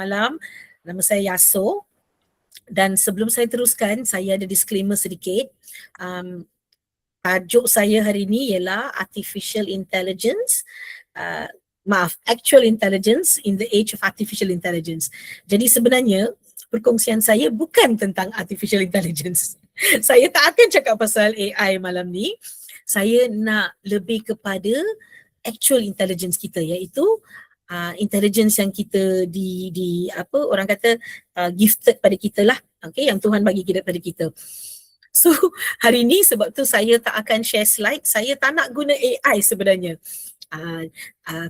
Malam, nama saya Yaso, dan sebelum saya teruskan, saya ada disclaimer sedikit. Tajuk saya hari ini ialah Artificial Intelligence, Actual Intelligence in the Age of Artificial Intelligence. Jadi sebenarnya perkongsian saya bukan tentang Artificial Intelligence. Saya tak akan cakap pasal AI malam ni. Saya nak lebih kepada actual intelligence kita, iaitu intelligence yang kita orang kata gifted pada kita lah, okay, yang Tuhan bagi pada kita. So hari ni sebab tu saya tak akan share slide, saya tak nak guna AI sebenarnya.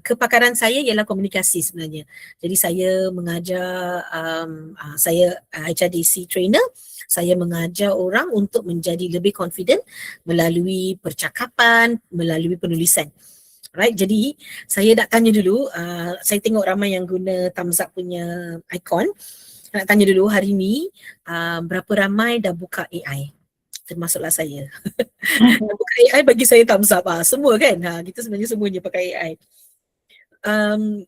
Kepakaran saya ialah komunikasi sebenarnya. Jadi saya mengajar, saya HRDC trainer, saya mengajar orang untuk menjadi lebih confident melalui percakapan, melalui penulisan. Right, jadi saya nak tanya dulu, saya tengok ramai yang guna thumbs up punya icon. Nak tanya dulu hari ni, berapa ramai dah buka AI? Termasuklah saya. Buka AI bagi saya thumbs up, semua kan? Kita sebenarnya semuanya pakai AI.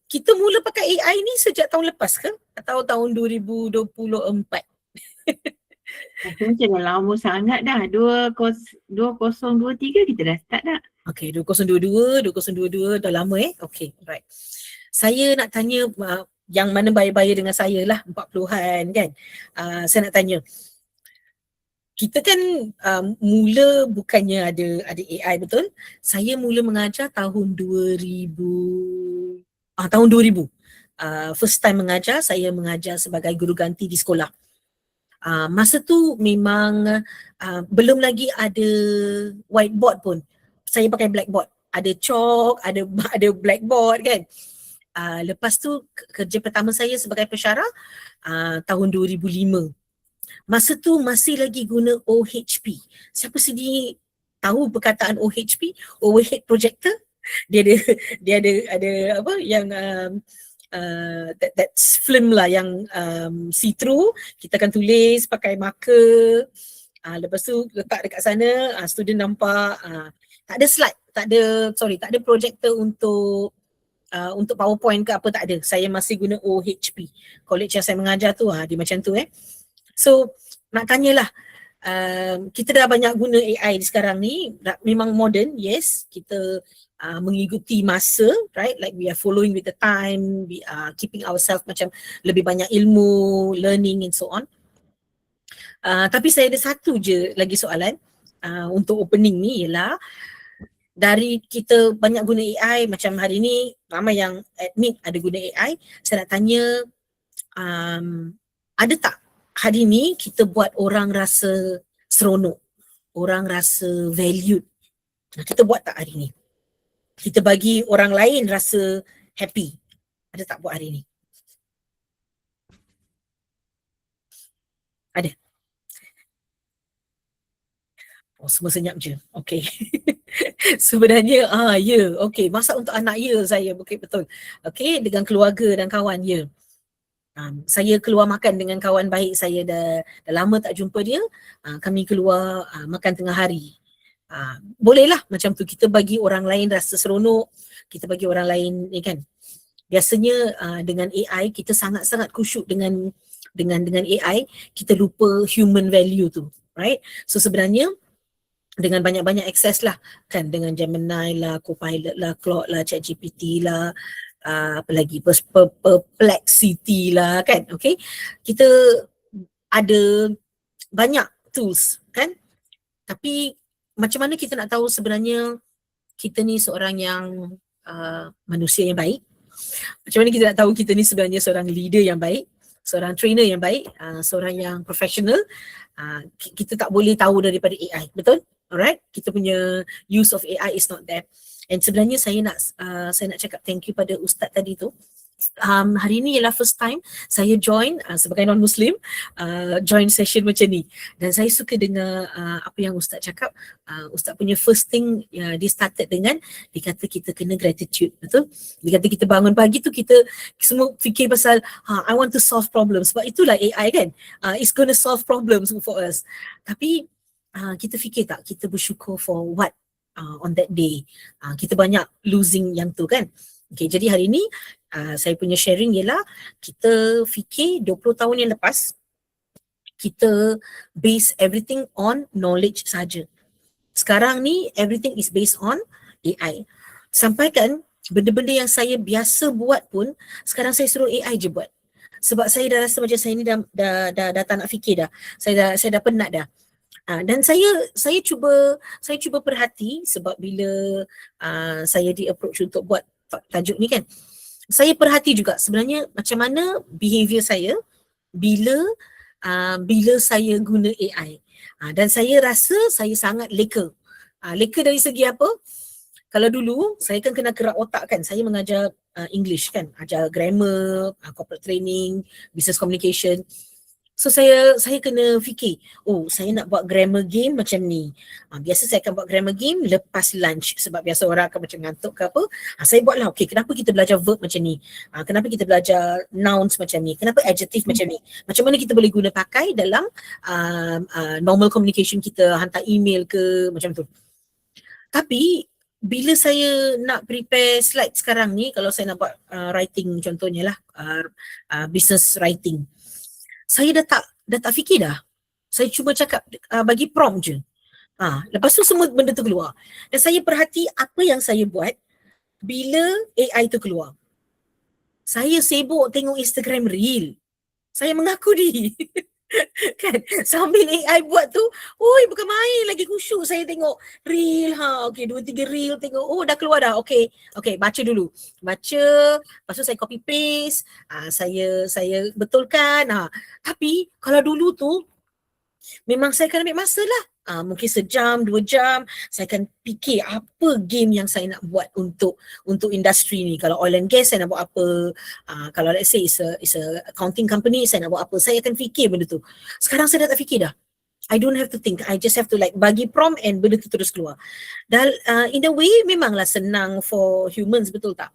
Kita mula pakai AI ni sejak tahun lepas ke? Atau tahun 2024? Macam jangan lama sangat dah. 2023 kita dah start dah. Okay, 2022 dah lama Okay, right. Saya nak tanya yang mana bayar-bayar dengan saya lah, 40-an kan. Saya nak tanya, kita kan mula bukannya ada AI, betul? Saya mula mengajar tahun 2000. First time mengajar, saya mengajar sebagai guru ganti di sekolah. Masa tu memang belum lagi ada whiteboard pun. Saya pakai blackboard. Ada chalk, ada blackboard kan. Lepas tu kerja pertama saya sebagai pensyarah tahun 2005. Masa tu masih lagi guna OHP. Siapa sendiri tahu perkataan OHP? Overhead projector. Dia ada apa yang that's film lah, yang see through. Kita akan tulis pakai marker. Lepas tu letak dekat sana, student nampak. Tak ada slide, tak ada projector untuk PowerPoint ke apa, tak ada. Saya masih guna OHP. College yang saya mengajar tu dia macam tu So nak tanyalah, kita dah banyak guna AI sekarang ni, memang modern, yes, kita mengikuti masa, right, like we are following with the time, we are keeping ourselves macam lebih banyak ilmu, learning and so on. Tapi saya ada satu je lagi soalan untuk opening ni, ialah dari kita banyak guna AI, macam hari ni ramai yang admit ada guna AI, saya nak tanya, ada tak hari ni kita buat orang rasa seronok, orang rasa valued? Kita buat tak hari ni? Kita bagi orang lain rasa happy, ada tak buat hari ni? Ada? Semua senyap je. Okay. Sebenarnya okay, masak untuk anak saya, betul. Okay, dengan keluarga dan kawan saya keluar makan dengan kawan baik saya, dah lama tak jumpa dia. Kami keluar makan tengah hari. Bolehlah macam tu, kita bagi orang lain rasa seronok, kita bagi orang lain ni kan. Biasanya dengan AI kita sangat-sangat khusyuk dengan AI, kita lupa human value tu, right? So sebenarnya dengan banyak-banyak akses lah kan, dengan Gemini lah, Copilot lah, Claude lah, ChatGPT lah, apa lagi, Perplexity lah kan, okay, kita ada banyak tools kan. Tapi macam mana kita nak tahu sebenarnya kita ni seorang yang manusia yang baik? Macam mana kita nak tahu kita ni sebenarnya seorang leader yang baik, seorang trainer yang baik, seorang yang professional? Kita tak boleh tahu daripada AI, betul? Alright, kita punya use of AI is not there. And sebenarnya saya nak cakap thank you pada Ustaz tadi tu. Hari ni ialah first time saya join sebagai non-Muslim, join session macam ni. Dan saya suka dengar apa yang Ustaz cakap. Ustaz punya first thing, dia started dengan, dia kata kita kena gratitude, betul? Dia kata kita bangun pagi tu kita semua fikir pasal I want to solve problems. Sebab itulah AI kan, it's gonna solve problems for us. Tapi kita fikir tak, kita bersyukur for what on that day? Kita banyak losing yang tu kan. Okay, jadi hari ni saya punya sharing ialah kita fikir 20 tahun yang lepas kita base everything on knowledge saja. Sekarang ni everything is based on AI. Sampaikan benda-benda yang saya biasa buat pun sekarang saya suruh AI je buat. Sebab saya dah rasa macam saya ni dah tak nak fikir dah. Saya dah penat dah. Dan saya cuba perhati sebab bila saya di approach untuk buat tajuk ni kan, saya perhati juga sebenarnya macam mana behavior saya bila saya guna AI. Dan saya rasa saya sangat leka. Leka dari segi apa? Kalau dulu saya kan kena kerak otak kan, saya mengajar English kan, ajar grammar, corporate training, business communication. So saya kena fikir, oh saya nak buat grammar game macam ni. Biasa saya akan buat grammar game lepas lunch sebab biasa orang akan macam ngantuk ke apa. Saya buatlah, okay, kenapa kita belajar verb macam ni? Kenapa kita belajar nouns macam ni? Kenapa adjective macam ni? Macam mana kita boleh guna pakai dalam normal communication kita, hantar email ke macam tu. Tapi bila saya nak prepare slide sekarang ni, kalau saya nak buat writing contohnya lah, business writing, saya dah tak fikir dah. Saya cuba cakap, bagi prompt je. Lepas tu semua benda tu keluar. Dan saya perhati apa yang saya buat bila AI tu keluar. Saya sibuk tengok Instagram Reel. Saya mengaku ni. Kan, sambil AI buat tu, oi bukan main lagi, khusyuk saya tengok reel. Okey, 2-3 reel tengok, oh dah keluar dah. Okey, baca dulu. Baca, lepas tu saya copy paste, saya betulkan. Tapi kalau dulu tu memang saya akan ambil masa lah. Mungkin sejam, 2 jam, saya akan fikir apa game yang saya nak buat untuk industri ni. Kalau oil and gas, saya nak buat apa. Kalau let's say it's a accounting company, saya nak buat apa. Saya akan fikir benda tu. Sekarang saya dah tak fikir dah. I don't have to think. I just have to like bagi prompt and benda tu terus keluar. Dan in a way memanglah senang for humans, betul tak?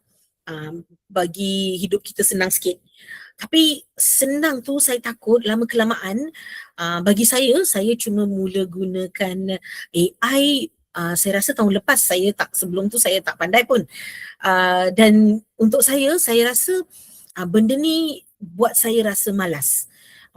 Bagi hidup kita senang sikit. Tapi senang tu saya takut lama kelamaan, bagi saya cuma mula gunakan AI, saya rasa tahun lepas, sebelum tu saya tak pandai pun. Dan untuk saya rasa benda ni buat saya rasa malas.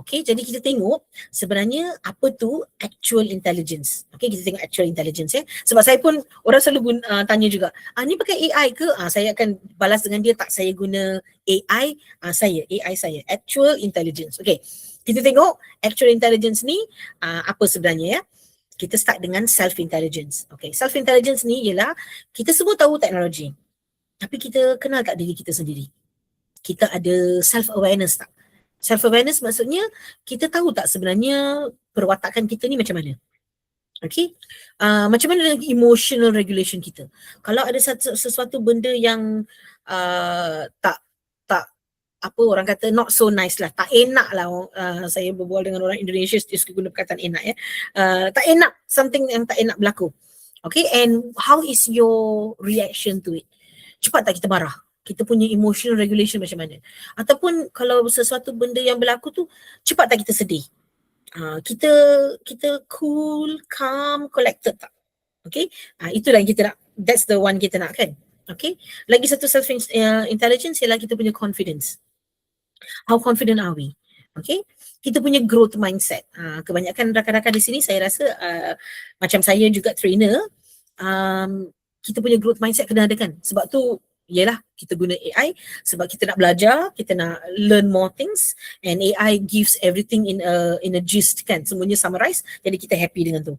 Okay, jadi kita tengok sebenarnya apa tu actual intelligence. Okay, kita tengok actual intelligence ya. Sebab saya pun, orang selalu tanya juga, ni pakai AI ke? Saya akan balas dengan dia, tak, saya guna AI, AI saya, actual intelligence. Okay, kita tengok actual intelligence ni apa sebenarnya ya. Kita start dengan self-intelligence. Okay, self-intelligence ni ialah kita semua tahu teknologi. Tapi kita kenal tak diri kita sendiri? Kita ada self-awareness tak? Self-awareness maksudnya kita tahu tak sebenarnya perwatakan kita ni macam mana? Okay, macam mana dengan emotional regulation kita? Kalau ada sesuatu benda yang tak apa orang kata not so nice lah, tak enak lah, saya berbual dengan orang Indonesia, dia suka guna perkataan enak ya, tak enak, something yang tak enak berlaku. Okay, and how is your reaction to it? Cepat tak kita marah? Kita punya emotional regulation macam mana? Ataupun kalau sesuatu benda yang berlaku tu, cepat tak kita sedih? Kita cool, calm, collected tak? Okay, itulah yang kita nak, that's the one kita nak kan? Okay, lagi satu self-intelligence ialah kita punya confidence. How confident are we? Okay, kita punya growth mindset. Kebanyakan rakan-rakan di sini saya rasa macam saya juga trainer, kita punya growth mindset kena ada kan? Sebab tu ialah kita guna AI sebab kita nak belajar, kita nak learn more things, and AI gives everything in a gist kan, semuanya summarize, jadi kita happy dengan tu.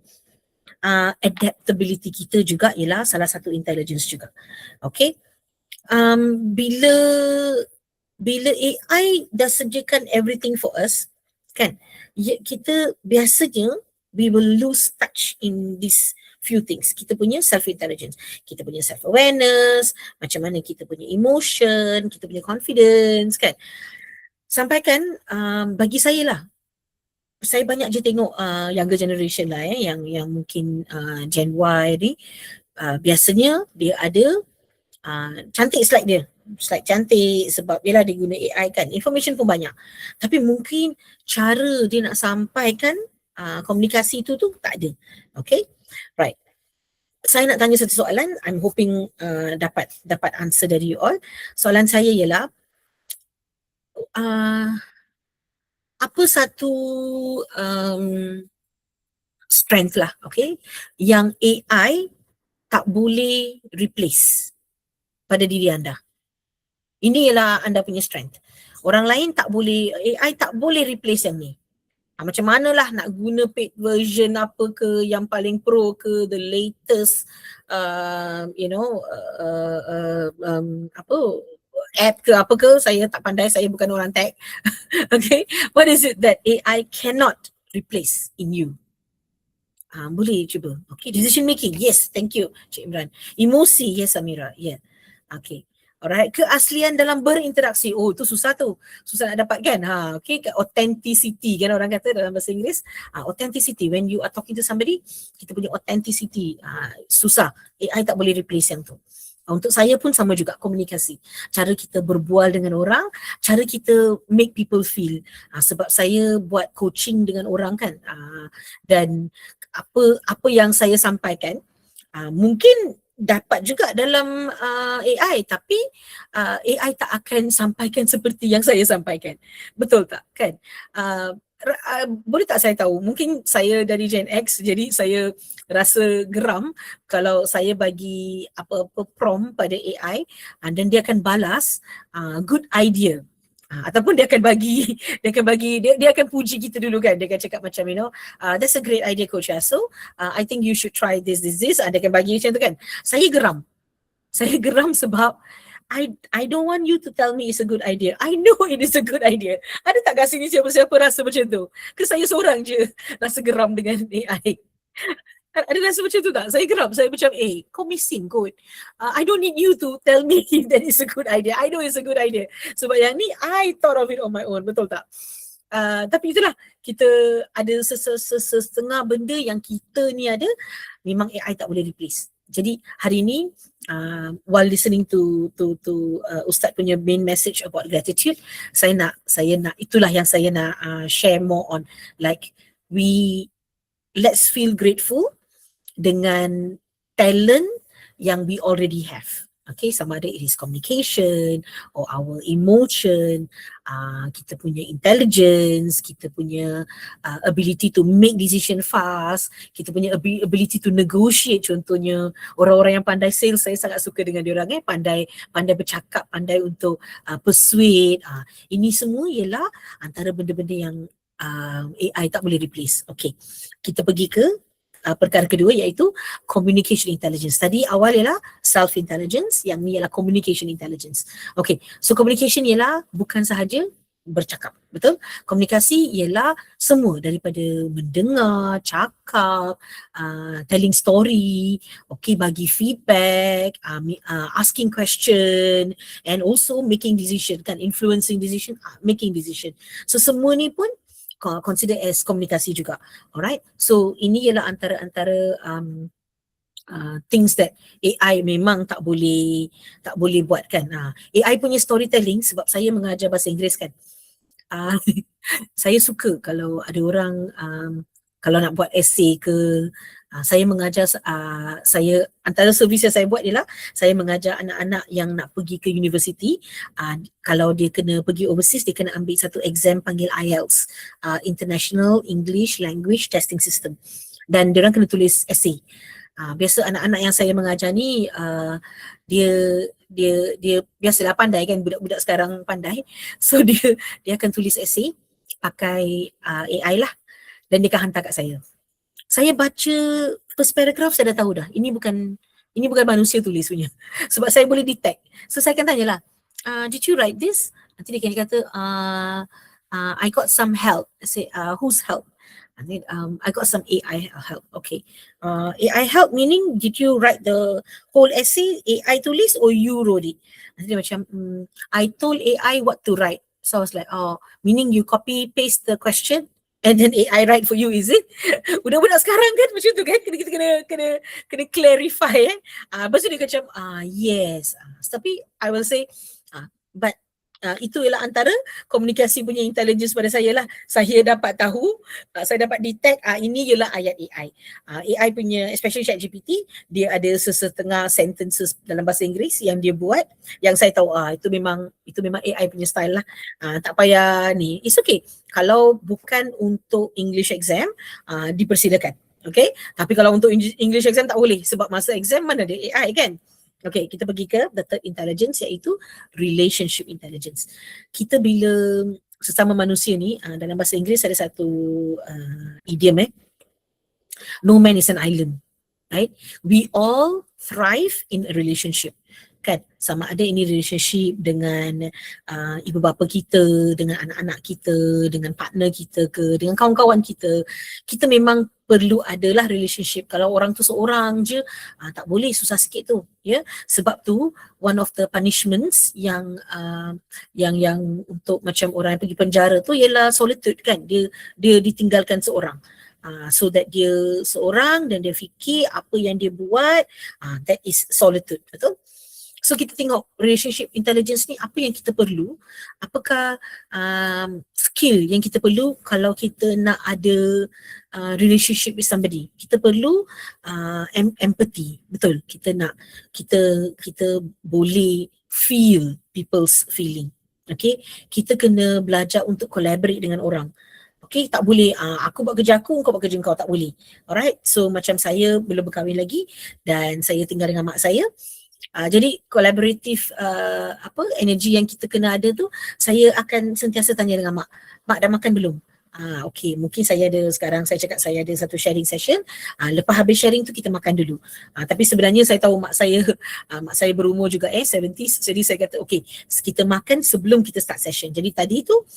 Adaptability kita juga ialah salah satu intelligence juga. Okay, bila AI dah sediakan everything for us kan, kita biasanya we will lose touch in this few things. Kita punya self-intelligence, kita punya self-awareness, macam mana kita punya emotion, kita punya confidence kan. Sampaikan bagi saya lah, saya banyak je tengok younger generation lah yang mungkin Gen Y ni, biasanya dia ada cantik slide dia, slide cantik sebab yelah dia guna AI kan, information pun banyak, tapi mungkin cara dia nak sampaikan komunikasi tu tak ada. Okay, right. saya nak tanya satu soalan. I'm hoping dapat answer dari you all. Soalan saya ialah apa satu strength lah, okay, yang AI tak boleh replace pada diri anda. Ini ialah anda punya strength. Orang lain tak boleh, AI tak boleh replace yang ni. Macam manalah nak guna paid version apa ke, yang paling pro ke, the latest apa app ke apa ke, saya tak pandai, saya bukan orang tech. Okay, what is it that AI cannot replace in you? Boleh cuba. Okay, decision making, yes, thank you Cik Imran. Emosi, yes Amira, yeah. Okay, alright. Keaslian dalam berinteraksi, oh tu susah tu, susah nak dapat kan. Okay, authenticity kan orang kata dalam bahasa Inggeris. Authenticity, when you are talking to somebody, kita punya authenticity, susah, AI tak boleh replace yang tu. Untuk saya pun sama juga, komunikasi, cara kita berbual dengan orang, cara kita make people feel. Sebab saya buat coaching dengan orang kan, dan apa yang saya sampaikan mungkin dapat juga dalam AI, tapi AI tak akan sampaikan seperti yang saya sampaikan. Betul tak kan? Boleh tak saya tahu, mungkin saya dari Gen X, jadi saya rasa geram kalau saya bagi apa-apa prompt pada AI dan dia akan balas good idea. Ataupun dia akan bagi dia akan puji kita dulu kan, dia akan cakap macam that's a great idea Coach Aso, I think you should try this. Dia akan bagi macam tu kan. Saya geram sebab I don't want you to tell me it's a good idea. I know it is a good idea. Ada tak kat sini siapa-siapa rasa macam tu? Ke saya seorang je rasa geram dengan AI? Ada rasa macam tu tak? Saya geram, saya macam kau missing kot. I don't need you to tell me that it's a good idea. I know it's a good idea. Sebab yang ni I thought of it on my own, betul tak? Tapi itulah, kita ada setengah benda yang kita ni ada, memang AI tak boleh replace. Jadi hari ni while listening to Ustaz punya main message about gratitude, saya nak itulah yang saya nak share more on, like let's feel grateful dengan talent yang we already have. Okay, sama ada it is communication or our emotion, kita punya intelligence, kita punya ability to make decision fast, kita punya ability to negotiate. Contohnya orang-orang yang pandai sales, saya sangat suka dengan diorang, pandai bercakap, pandai untuk persuade. Ini semua ialah antara benda-benda yang AI tak boleh replace. Okay, kita pergi ke perkara kedua, iaitu communication intelligence. Tadi awal ialah self intelligence, yang ni ialah communication intelligence. Okay, so communication ialah bukan sahaja bercakap, betul? Komunikasi ialah semua, daripada mendengar, cakap, telling story, okay, bagi feedback, asking question, and also making decision kan, influencing decision, making decision. So semua ni pun consider as komunikasi juga. Alright, so ini ialah antara things that AI memang tak boleh buat kan. AI punya storytelling, sebab saya mengajar bahasa Inggeris kan, saya suka kalau ada orang kalau nak buat essay ke, saya mengajar, saya antara servis yang saya buat ialah saya mengajar anak-anak yang nak pergi ke universiti. Kalau dia kena pergi overseas, dia kena ambil satu exam panggil IELTS, International English Language Testing System, dan dia orang kena tulis essay. Biasa anak-anak yang saya mengajar ni dia biasalah pandai kan, budak-budak sekarang pandai, so dia akan tulis essay pakai AI lah, dan dia akan hantar kat saya. Saya baca first paragraph, saya dah tahu dah ini bukan manusia tulis punya, sebab saya boleh detect. So saya akan tanyalah, did you write this? Nanti dia kata I got some help. I say, whose help? And then I got some AI help. Okay, AI help meaning did you write the whole essay, AI tulis, or you wrote it? Nanti dia macam I told AI what to write. So I was like, meaning you copy paste the question and then AI write for you, is it? Budak-budak sekarang kan macam tu kan, kita kena clarify. Lepas tu dia macam yes. Tapi I will say, but Itu ialah antara komunikasi punya intelligence pada saya lah. Saya dapat tahu, saya dapat detect ini ialah ayat AI. AI punya, especially ChatGPT, dia ada sesetengah sentences dalam bahasa Inggeris yang dia buat, yang saya tahu itu memang AI punya style lah. Tak payah ni. It's okay. Kalau bukan untuk English exam, dipersilakan. Okay. Tapi kalau untuk English exam tak boleh sebab masa exam mana ada AI kan. Okay, kita pergi ke the third intelligence iaitu relationship intelligence. Kita bila sesama manusia ni, dalam bahasa Inggeris ada satu idiom no man is an island, right? We all thrive in a relationship. Kan, sama ada ini relationship dengan ibu bapa kita, dengan anak-anak kita, dengan partner kita ke, dengan kawan-kawan kita. Kita memang perlu adalah relationship. Kalau orang tu seorang je, tak boleh, susah sikit tu, ya. Sebab tu one of the punishments yang untuk macam orang yang pergi penjara tu ialah solitude kan. Dia ditinggalkan seorang. So that dia seorang dan dia fikir apa yang dia buat, that is solitude, betul? So kita tengok relationship intelligence ni apa yang kita perlu, apakah skill yang kita perlu kalau kita nak ada relationship with somebody. Kita perlu empathy, betul. Kita boleh feel people's feeling. Okay, kita kena belajar untuk collaborate dengan orang. Okay, tak boleh aku buat kerja aku, kau buat kerja kau, tak boleh. Alright, so macam saya belum berkahwin lagi dan saya tinggal dengan mak saya. Jadi collaborative energy yang kita kena ada tu, saya akan sentiasa tanya dengan mak dah makan belum? Okay, mungkin saya cakap saya ada satu sharing session, lepas habis sharing tu kita makan dulu. Tapi sebenarnya saya tahu mak saya berumur juga 70s, jadi saya kata okay, kita makan sebelum kita start session. Jadi tadi tu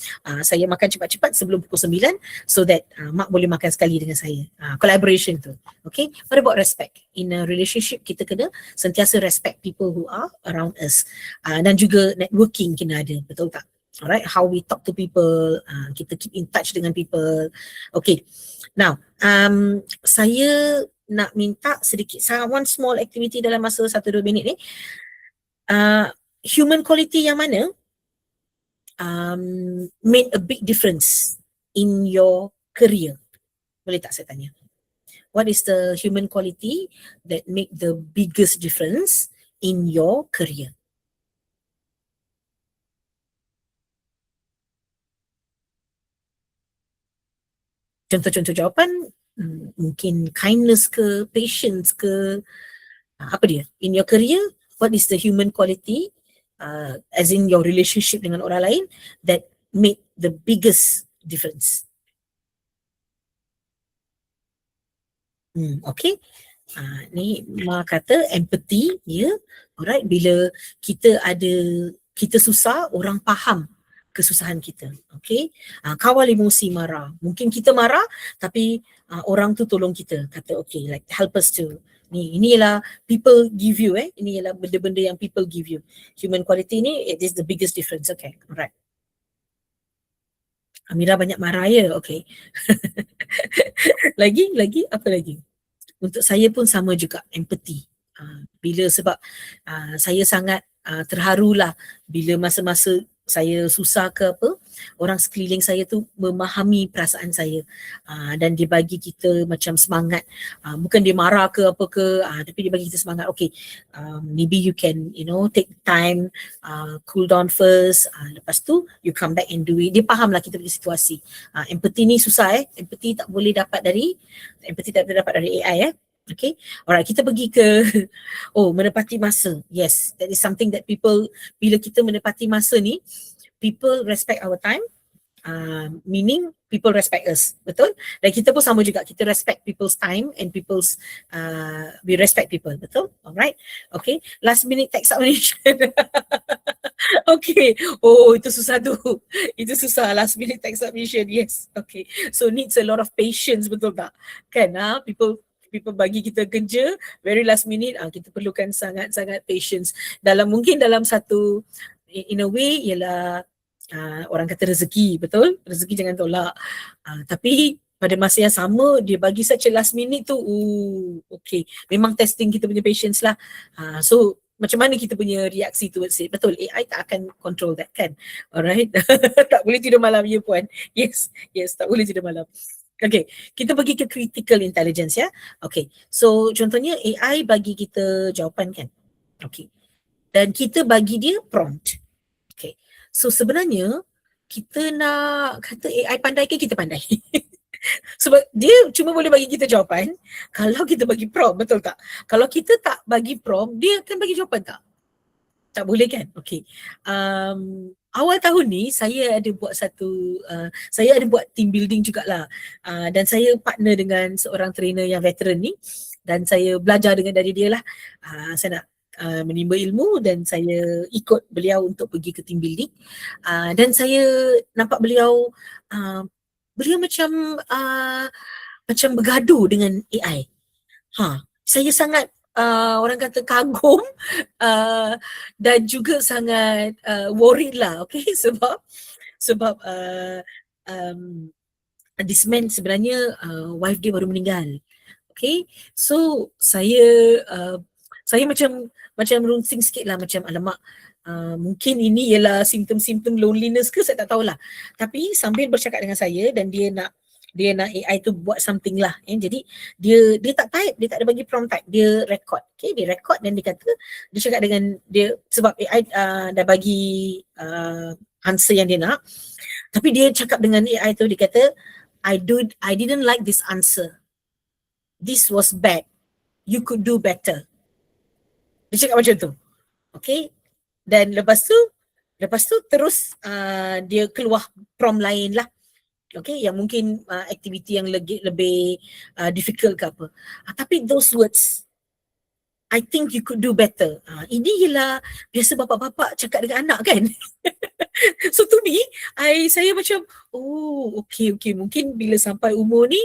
saya makan cepat-cepat sebelum pukul 9 so that mak boleh makan sekali dengan saya. Collaboration tu. Okay, what about respect? In a relationship kita kena sentiasa respect people who are around us, dan juga networking kena ada, betul tak? Alright, how we talk to people, kita keep in touch dengan people. Okay, now saya nak minta sedikit one small activity dalam masa 1-2 minit ni. Human quality yang mana made a big difference in your career? Boleh tak saya tanya? What is the human quality that make the biggest difference in your career? Contoh-contoh jawapan, mungkin kindness ke, patience ke, apa dia? In your career, what is the human quality, as in your relationship dengan orang lain, that made the biggest difference? Okay. Ni Ma kata empathy, ya. Alright, bila kita susah, orang faham kesusahan kita. Okay, kawal emosi marah. Mungkin kita marah tapi orang tu tolong kita, kata okay, like help us to ini ialah people give you, ini ialah benda-benda yang people give you. Human quality ni, it is the biggest difference. Okay, alright. Amira banyak marah ya, okay. lagi apa lagi? Untuk saya pun sama juga, empathy. Bila sebab saya sangat terharulah bila masa-masa saya susah ke apa, orang sekeliling saya tu memahami perasaan saya, dan dia bagi kita macam semangat, bukan dia marah ke apa ke, tapi dia bagi kita semangat. Okay, maybe you can take time, cool down first, lepas tu you come back and do it. Dia fahamlah kita punya situasi. Empathy ni susah, empathy tak boleh dapat dari AI. Okay, alright, kita pergi ke menepati masa. Yes, that is something that people, bila kita menepati masa ni, people respect our time, meaning people respect us, betul? Dan kita pun sama juga, kita respect people's time and we respect people, betul? Alright, okay, last minute text submission. Okay, itu susah tu. Itu susah, last minute text submission, yes. Okay, so needs a lot of patience, betul tak? Kan, people bagi kita kerja very last minute, kita perlukan sangat-sangat patience. Mungkin dalam satu, in a way, ialah orang kata rezeki, betul? Rezeki jangan tolak. Tapi pada masa yang sama, dia bagi such a last minute tu, okay, memang testing kita punya patience lah. So macam mana kita punya reaksi towards it. Betul, AI tak akan control that kan. Alright. Tak boleh tidur malam ya puan. Yes, tak boleh tidur malam. Okay, kita pergi ke critical intelligence ya. Okay, so contohnya AI bagi kita jawapan kan. Okay, dan kita bagi dia prompt. Okay, so sebenarnya kita nak kata AI pandai ke kita pandai? Sebab dia cuma boleh bagi kita jawapan kalau kita bagi prompt, betul tak? Kalau kita tak bagi prompt, dia akan bagi jawapan tak? Tak boleh kan? Okay. Awal tahun ni saya ada buat saya ada buat team building jugalah. Dan saya partner dengan seorang trainer yang veteran ni dan saya belajar dari dia lah. Saya nak menimba ilmu dan saya ikut beliau untuk pergi ke team building. Dan saya nampak beliau macam bergaduh dengan AI. Saya sangat orang kata kagum dan juga sangat worried lah, okay, sebab this man sebenarnya wife dia baru meninggal. Okay, so saya macam runsing sikit lah, macam alamak, mungkin ini ialah simptom-simptom loneliness ke, saya tak tahulah. Tapi sambil bercakap dengan saya dan dia nak AI tu buat something lah. Jadi dia tak type, dia tak ada bagi prompt type, dia record. Okay, dia record dan dia kata, dia cakap dengan dia, sebab AI dah bagi answer yang dia nak. Tapi dia cakap dengan AI tu, dia kata, I didn't like this answer. This was bad. You could do better. Dia cakap macam tu. Okay. Dan lepas tu terus dia keluar prompt lain lah. Okay, yang mungkin aktiviti yang lebih difficult ke apa. Tapi those words, I think you could do better. Ini ialah biasa bapa-bapa cakap dengan anak kan. So to me, saya macam, okay, mungkin bila sampai umur ni,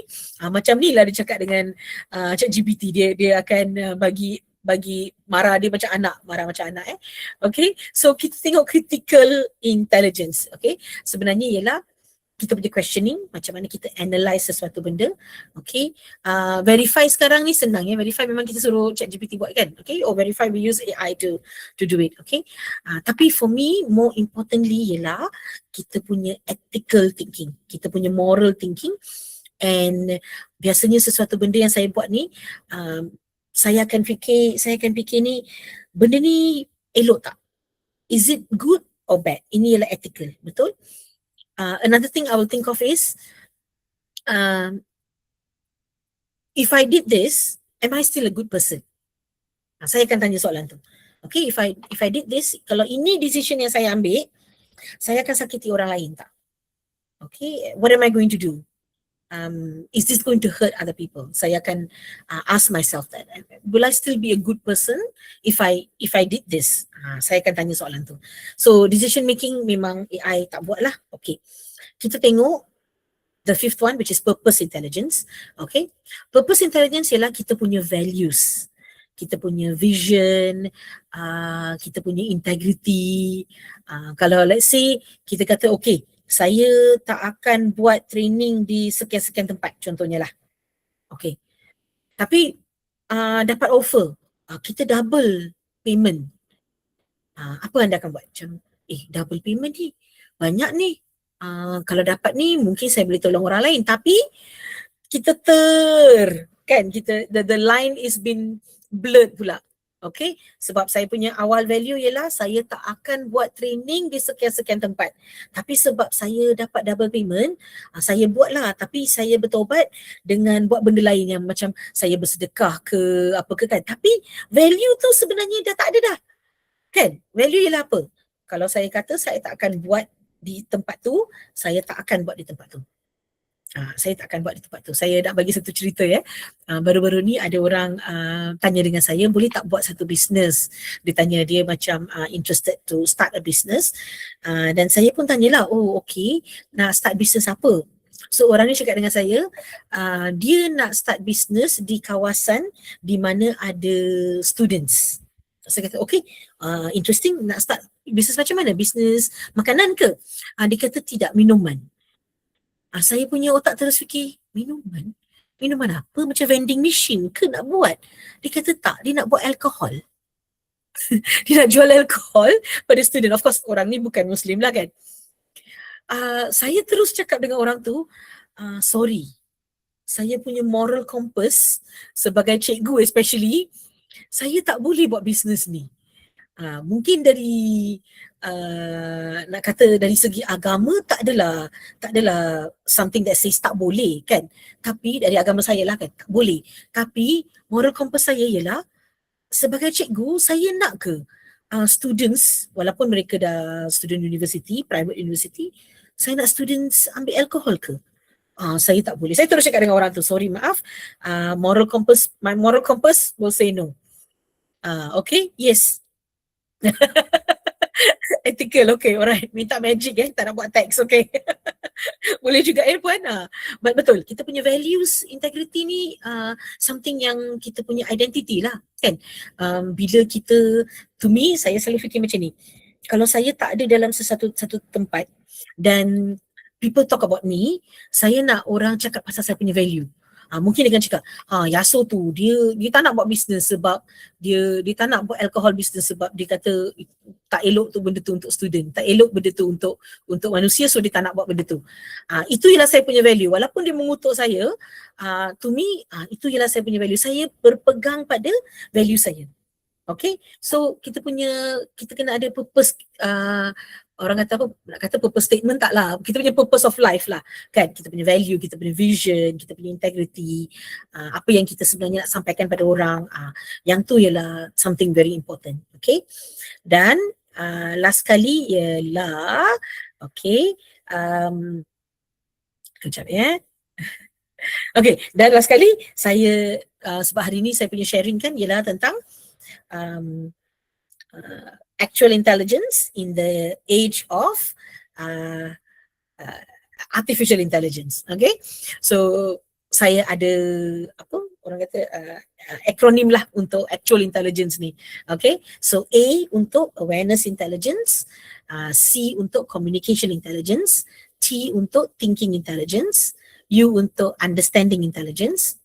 macam ni lah dia cakap dengan ChatGPT. Dia akan bagi marah dia macam anak, marah macam anak. Okay, so kita tengok critical intelligence. Okay, sebenarnya ialah kita punya questioning, macam mana kita analyse sesuatu benda. Okay, verify sekarang ni senang ya. Verify memang kita suruh ChatGPT buat kan. Okay, or verify we use AI to do it. Okay, tapi for me more importantly ialah kita punya ethical thinking, kita punya moral thinking. And biasanya sesuatu benda yang saya buat ni, saya akan fikir ni, benda ni elok tak? Is it good or bad? Ini ialah ethical, betul? Another thing I will think of is, if I did this, am I still a good person? Saya akan tanya soalan tu. Okay, if I did this, kalau ini decision yang saya ambil, saya akan sakiti orang lain tak? Okay, what am I going to do? Is this going to hurt other people? Saya akan ask myself that. Will I still be a good person if I did this? Saya akan tanya soalan tu. So decision making memang AI tak buat lah. Okay, kita tengok the fifth one, which is purpose intelligence. Okay, purpose intelligence ialah kita punya values, kita punya vision, kita punya integrity. Kalau let's say kita kata okay, saya tak akan buat training di sekian-sekian tempat contohnya lah. Okay. Tapi dapat offer, kita double payment. Apa anda akan buat? Macam, double payment ni, banyak ni. Kalau dapat ni, mungkin saya boleh tolong orang lain. Tapi, kita the line is been blurred pula. Okay, sebab saya punya awal value ialah saya tak akan buat training di sekian-sekian tempat. Tapi sebab saya dapat double payment, saya buatlah. Tapi saya bertaubat dengan buat benda lain yang macam saya bersedekah ke apa ke kan. Tapi value tu sebenarnya dah tak ada dah. Kan? Value ialah apa? Kalau saya kata saya tak akan buat di tempat tu, saya tak akan buat di tempat tu. Saya tak akan buat di tempat tu. Saya nak bagi satu cerita ya. Baru-baru ni ada orang tanya dengan saya, boleh tak buat satu bisnes? Dia tanya, dia macam interested to start a business. Dan saya pun tanyalah, okay, nak start business apa? So orang ni cakap dengan saya, dia nak start business di kawasan di mana ada students. Saya kata, okay, interesting, nak start business macam mana? Business makanan ke? Dia kata tidak, minuman. Saya punya otak terus fikir, minuman? Minuman apa? Macam vending machine ke nak buat? Dia kata tak, dia nak buat alkohol. Dia nak jual alkohol pada student. Of course orang ni bukan Muslim lah kan. Saya terus cakap dengan orang tu, sorry, saya punya moral compass sebagai cikgu especially, saya tak boleh buat bisnes ni. Mungkin dari nak kata dari segi agama tak adalah something that says tak boleh kan, tapi dari agama saya lah kan tak boleh, tapi moral compass saya ialah sebagai cikgu saya nak ke students walaupun mereka dah student university, private university, saya nak students ambil alkohol ke? Saya tak boleh. Saya terus cakap dengan orang tu, sorry maaf, my moral compass will say no. Okay, yes. Ethical, okay, alright. Minta magic tak nak buat teks, okay. Boleh juga puan. But betul, kita punya values, integrity ni something yang kita punya identity lah kan. Bila kita, to me, saya selalu fikir macam ni. Kalau saya tak ada dalam satu tempat dan people talk about me, saya nak orang cakap pasal saya punya value. Mungkin dia akan cakap, Yaso tu dia tak nak buat bisnes sebab dia tak nak buat alcohol bisnes sebab dia kata tak elok tu benda tu untuk student, tak elok benda tu untuk manusia, so dia tak nak buat benda tu. Itu ialah saya punya value. Walaupun dia mengutuk saya, to me itu ialah saya punya value. Saya berpegang pada value saya. Okay, so kita kena ada purpose, orang kata apa, nak kata purpose statement tak lah, kita punya purpose of life lah kan, kita punya value, kita punya vision, kita punya integrity, apa yang kita sebenarnya nak sampaikan pada orang, yang tu ialah something very important. Okay, dan last kali ialah okay, kejap okay, dan last kali saya sebab hari ni saya punya sharing kan ialah tentang actual intelligence in the age of artificial intelligence. Okay, so saya ada apa orang kata akronim lah untuk actual intelligence ni. Okay, so A untuk awareness intelligence, C untuk communication intelligence, T untuk thinking intelligence, U untuk understanding intelligence,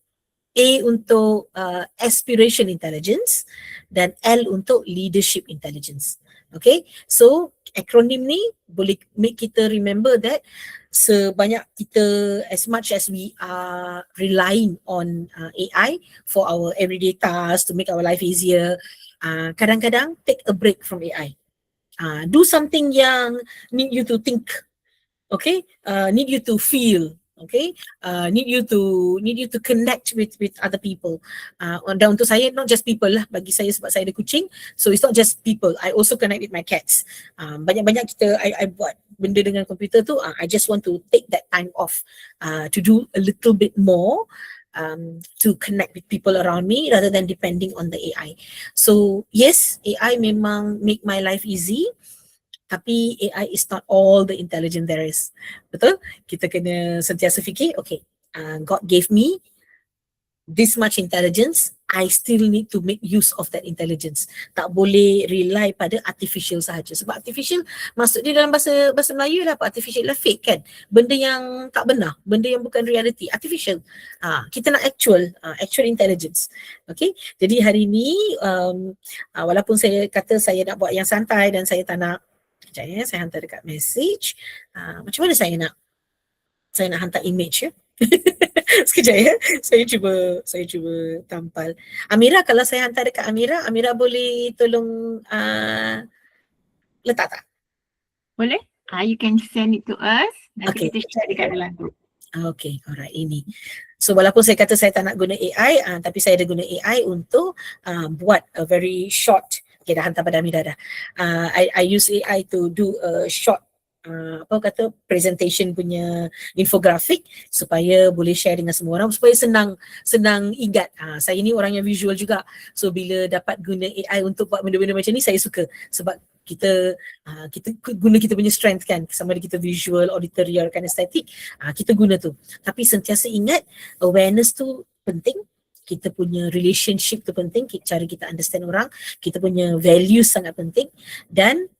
A untuk aspiration intelligence, dan L untuk leadership intelligence. Okay, so akronim ni boleh make kita remember that sebanyak kita, as much as we are relying on AI for our everyday tasks to make our life easier, kadang-kadang take a break from AI. Do something yang need you to think, okay, need you to feel, okay, need you to connect with other people. Dan untuk saya, not just people lah, bagi saya sebab saya ada kucing, so it's not just people, I also connect with my cats. Banyak-banyak kita, I buat benda dengan komputer tu, I just want to take that time off to do a little bit more, to connect with people around me rather than depending on the AI. So yes, AI memang make my life easy, tapi AI is not all the intelligence there is. Betul? Kita kena sentiasa fikir, okay, God gave me this much intelligence, I still need to make use of that intelligence. Tak boleh rely pada artificial sahaja. Sebab artificial, maksud dia dalam bahasa Melayu lah, artificial lah fake kan. Benda yang tak benar, benda yang bukan reality, artificial. Kita nak actual intelligence. Okay, jadi hari ni walaupun saya kata saya nak buat yang santai dan saya tak nak, sekejap saya hantar dekat message. Macam mana saya nak hantar image sekejap saya cuba tampal. Amira, kalau saya hantar dekat Amira boleh tolong letak tak? Boleh? You can send it to us. Okay. Nanti kita share dekat dalam group. Okay, alright, ini. So walaupun saya kata saya tak nak guna AI, tapi saya ada guna AI untuk buat a very short, okay, dah hantar pada Amira dah. I use AI to do a short presentation punya infografik supaya boleh share dengan semua orang, supaya senang ingat. Saya ni orang yang visual juga, so bila dapat guna AI untuk buat benda-benda macam ni, saya suka sebab kita guna kita punya strength kan, sama ada kita visual, auditory, or kinesthetic, kita guna tu. Tapi sentiasa ingat awareness tu penting, kita punya relationship tu penting, cara kita understand orang, kita punya values sangat penting, dan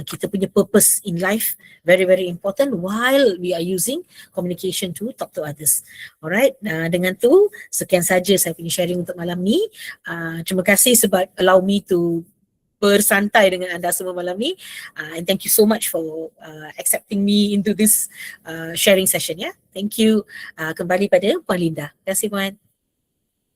kita punya purpose in life very very important while we are using communication to talk to others. Alright, dengan tu sekian saja saya punya sharing untuk malam ni. Terima kasih sebab allow me to bersantai dengan anda semua malam ni. And thank you so much for accepting me into this sharing session ya. Thank you. Kembali pada Puan Linda. Terima kasih Puan.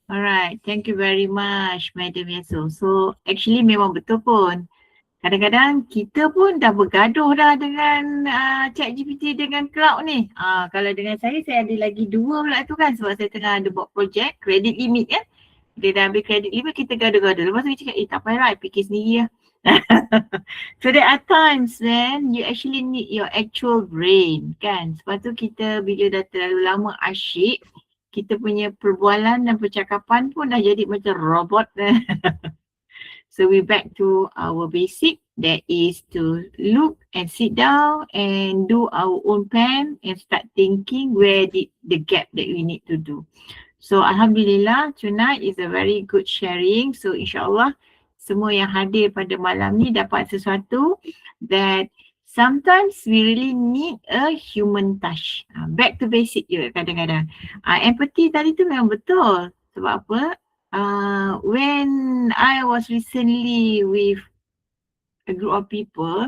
Alright, thank you very much Madam Yaso. So actually memang betul pun. Kadang-kadang kita pun dah bergaduh dah dengan ChatGPT dengan cloud ni. Kalau dengan saya ada lagi 2 pula tu kan sebab saya tengah ada buat projek credit limit kan. Dia dah ambil credit limit, kita gaduh-gaduh. Lepas tu dia cakap, tak payah lah, fikir sendiri lah. So there are times when you actually need your actual brain kan. Sebab tu kita bila dah terlalu lama asyik, kita punya perbualan dan percakapan pun dah jadi macam robot. So we back to our basic, that is to look and sit down and do our own plan and start thinking where the gap that we need to do. So Alhamdulillah, tonight is a very good sharing. So insyaAllah semua yang hadir pada malam ni dapat sesuatu that sometimes we really need a human touch. Back to basic je kadang-kadang. Empathy tadi tu memang betul. Sebab apa? When I was recently with a group of people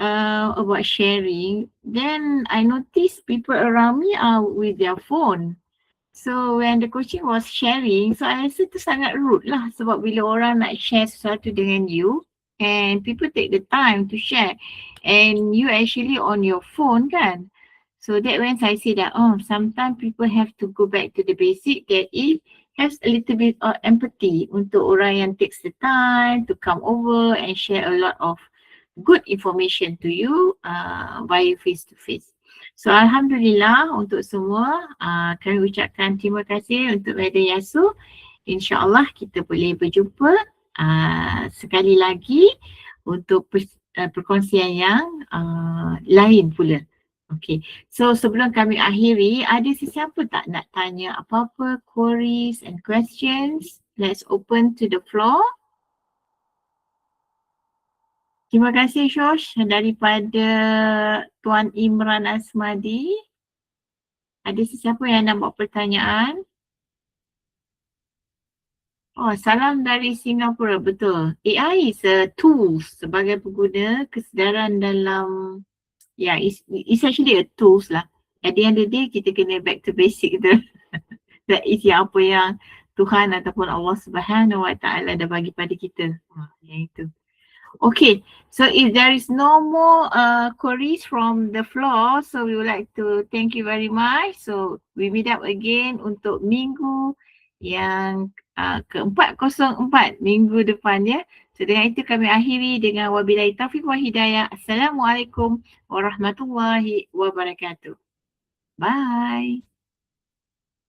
about sharing, then I noticed people around me are with their phone. So when the coaching was sharing, so I rasa tu sangat rude lah sebab bila orang nak share sesuatu dengan you and people take the time to share and you actually on your phone kan. So that when I say that sometimes people have to go back to the basic, that it has a little bit of empathy untuk orang yang takes the time to come over and share a lot of good information to you via face to face. So Alhamdulillah untuk semua, kami ucapkan terima kasih untuk Madam Yaso. InsyaAllah kita boleh berjumpa sekali lagi untuk perkongsian yang lain pula. Okay, so sebelum kami akhiri, ada sesiapa tak nak tanya apa-apa queries and questions? Let's open to the floor. Terima kasih Shosh daripada Tuan Imran Asmadi. Ada sesiapa yang nak buat pertanyaan? Oh, salam dari Singapura, betul. AI is a tool sebagai pengguna kesedaran dalam, it's actually a tools lah. At the end of the day, kita kena back to basic tu. That is apa yang Tuhan ataupun Allah Subhanahu Wa Taala dah bagi pada kita. Yang itu. Okay, so if there is no more queries from the floor, so we would like to thank you very much. So we meet up again untuk minggu yang ke-404 minggu depan ya. So dengan itu kami akhiri dengan wabillahi taufiq wa hidayah. Assalamualaikum warahmatullahi wabarakatuh. Bye.